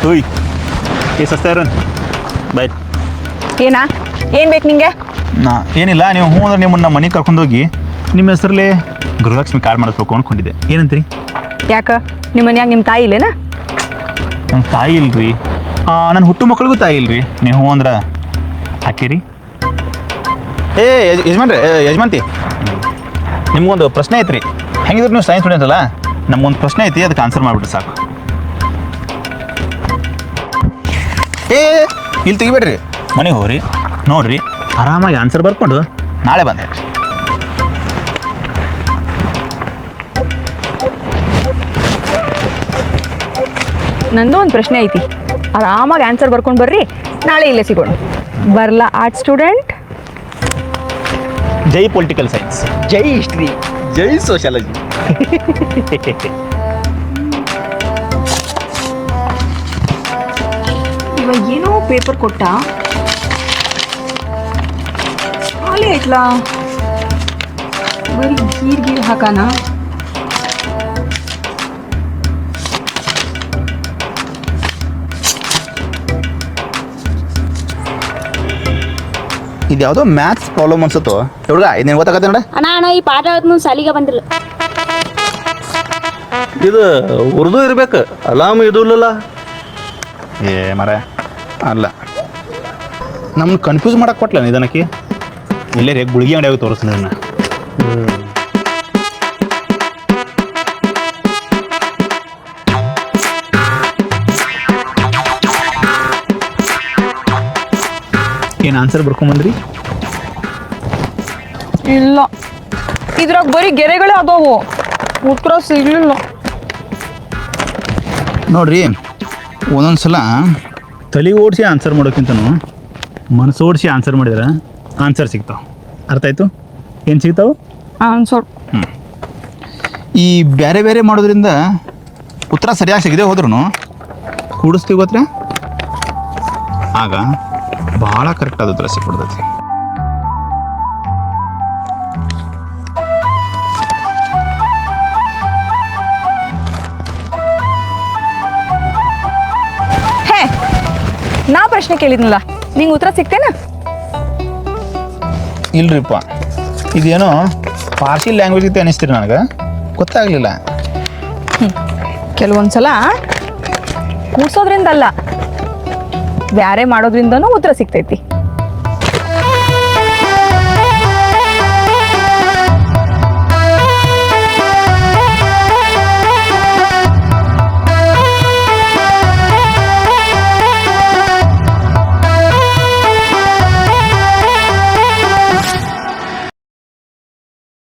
ಓಯ್ ಏ ಸಸ್ತಾರನ್ ಬಾಯ್. ಏನಾ ಏನು ಬೇಕು ನಿಂಗೆ? ನಾ ಏನಿಲ್ಲ, ನೀವು ಹ್ಞೂ ಅಂದ್ರೆ ನಿಮ್ಮನ್ನ ಮನೆಗೆ ಕರ್ಕೊಂಡೋಗಿ ನಿಮ್ಮ ಹೆಸರಲ್ಲೇ ಗೃಹಲಕ್ಷ್ಮಿ ಕಾರ್ಡ್ ಮಾಡಿಸ್ಬೇಕು ಅಂದ್ಕೊಂಡಿದ್ದೆ. ಏನಂತೀರಿ? ಯಾಕೆ ನಿಮ್ಮ ಮನ್ಯಾಗ ನಿಮ್ಮ ತಾಯಿ ಇಲ್ಲೇನ? ನನ್ನ ತಾಯಿ ಇಲ್ರಿ, ನನ್ನ ಹುಟ್ಟು ಮಕ್ಕಳಿಗೂ ತಾಯಿ ಇಲ್ರಿ. ನೀವು ಹ್ಞೂ ಅಂದ್ರೆ ಹಾಕಿರಿ. ಏ ಯಜಮಾಂತಿ, ನಿಮ್ಗೊಂದು ಪ್ರಶ್ನೆ ಐತ್ರಿ. ಹೆಂಗಿದ್ರು ನೀವು ಸೈನ್ಸ್ ಸ್ಟೂಡೆಂಟ್ ಅಲ್ಲ, ನಮ್ಗೊಂದು ಪ್ರಶ್ನೆ ಐತಿ, ಅದಕ್ಕೆ ಆನ್ಸರ್ ಮಾಡಿಬಿಟ್ರೆ ಸಾಕು. ಏ ಇಲ್ಲಿ ತೆಗಿಬೇಡ್ರಿ, ಮನೆಗೆ ಹೋಗ್ರಿ, ನೋಡ್ರಿ, ಆರಾಮಾಗಿ ಆನ್ಸರ್ ಬರ್ಕೊಂಡು ನಾಳೆ ಬಂದೆ. ನಂದು ಒಂದು ಪ್ರಶ್ನೆ ಐತಿ, ಆರಾಮಾಗಿ ಆನ್ಸರ್ ಬರ್ಕೊಂಡು ಬರ್ರಿ, ನಾಳೆ ಇಲ್ಲೇ ಸಿಗೋಣ. ಬರಲ್ಲ ಆರ್ಟ್ ಸ್ಟೂಡೆಂಟ್. ಜೈ ಪೊಲಿಟಿಕಲ್ ಸೈನ್ಸ್, ಜೈ ಹಿಸ್ಟ್ರಿ, ಜೈ ಸೋಷಿಯಾಲಜಿ. ಇವಾಗ ಏನೋ ಪೇಪರ್ ಕೊಟ್ಟ, ಖಾಲಿ ಐತ್ಲಾ, ಬರೀ ಗೀರ್ ಹಾಕಾನ. ಇದು ಯಾವುದೋ ಮ್ಯಾಥ್ಸ್ ಪ್ರಾಬ್ಲಮ್ ಅನ್ಸುತ್ತೋ ಹುಡುಗ, ಇದು ಗೊತ್ತಾಗತ್ತೆ ನೋಡ. ಅಣ್ಣ ಈ ಪಾಠ ಹೇಳ್ತು ಸಾಲಿಗೆ ಬಂದಿಲ್ಲ. ಇದು ಉರ್ದು ಇರ್ಬೇಕು, ಅಲಾಮ್ ಇದು ಇಲ್ಲಲ್ಲ. ಏ ಮರ ಅಲ್ಲ, ನಮ್ಮನ್ನು ಕನ್ಫ್ಯೂಸ್ ಮಾಡಕ್ಕೆ ಕೊಟ್ಲ ನಿಧಾನಕ್ಕೆ. ಇಲ್ಲೇ ರೀ ಗುಳಿಗೆ ಅಂಗಡಿಯಾಗ ತೋರಿಸ್ ನನ್ನ. ಏನು ಆನ್ಸರ್ ಬರ್ಕೊಂಬಂದ್ರಿ? ಇಲ್ಲ, ಇದ್ರಾಗ ಬರೀ ಗೆರೆಗಳೇ ಅದಾವು, ಉತ್ತರ ಸಿಗ್ಲಿಲ್ಲ. ನೋಡ್ರಿ, ಒಂದೊಂದ್ಸಲ ತಲೆ ಓಡಿಸಿ ಆನ್ಸರ್ ಮಾಡೋಕ್ಕಿಂತನೂ ಮನಸ್ಸು ಓಡಿಸಿ ಆನ್ಸರ್ ಮಾಡಿದ್ರೆ ಆನ್ಸರ್ ಸಿಗ್ತಾವೆ. ಅರ್ಥ ಆಯ್ತು? ಏನು ಸಿಗ್ತಾವೆ? ಆನ್ಸರ್. ಈ ಬೇರೆ ಬೇರೆ ಮಾಡೋದ್ರಿಂದ ಉತ್ತರ ಸರಿಯಾಗಿ ಸಿಗದೆ ಹೋದ್ರೂ ಕೂಡಿಸ್ತೀವಿ ಗೊತ್ತಾ, ಆಗ ಭಾಳ ಕರೆಕ್ಟಾದ ಉತ್ತರ ಸಿಕ್ಬಿಡ್ತೈತಿ. ಹೇ, ನಾ ಪ್ರಶ್ನೆ ಕೇಳಿದ್ನಲ್ಲ, ನಿಂಗೆ ಉತ್ತರ ಸಿಗ್ತೇನ? ಇಲ್ರಿಪ್ಪ, ಇದೇನೋ ಪಾರ್ಸಿ ಲ್ಯಾಂಗ್ವೇಜ್ ಇತ್ತು ಅನಿಸ್ತೀರಿ ನನಗೆ, ಗೊತ್ತಾಗಲಿಲ್ಲ. ಕೆಲವೊಂದ್ಸಲ ಕೂಡ್ಸೋದ್ರಿಂದ ಅಲ್ಲ, ಬ್ಯಾರೆ ಮಾಡೋದ್ರಿಂದನೂ ಉತ್ತರ ಸಿಗ್ತೈತಿ.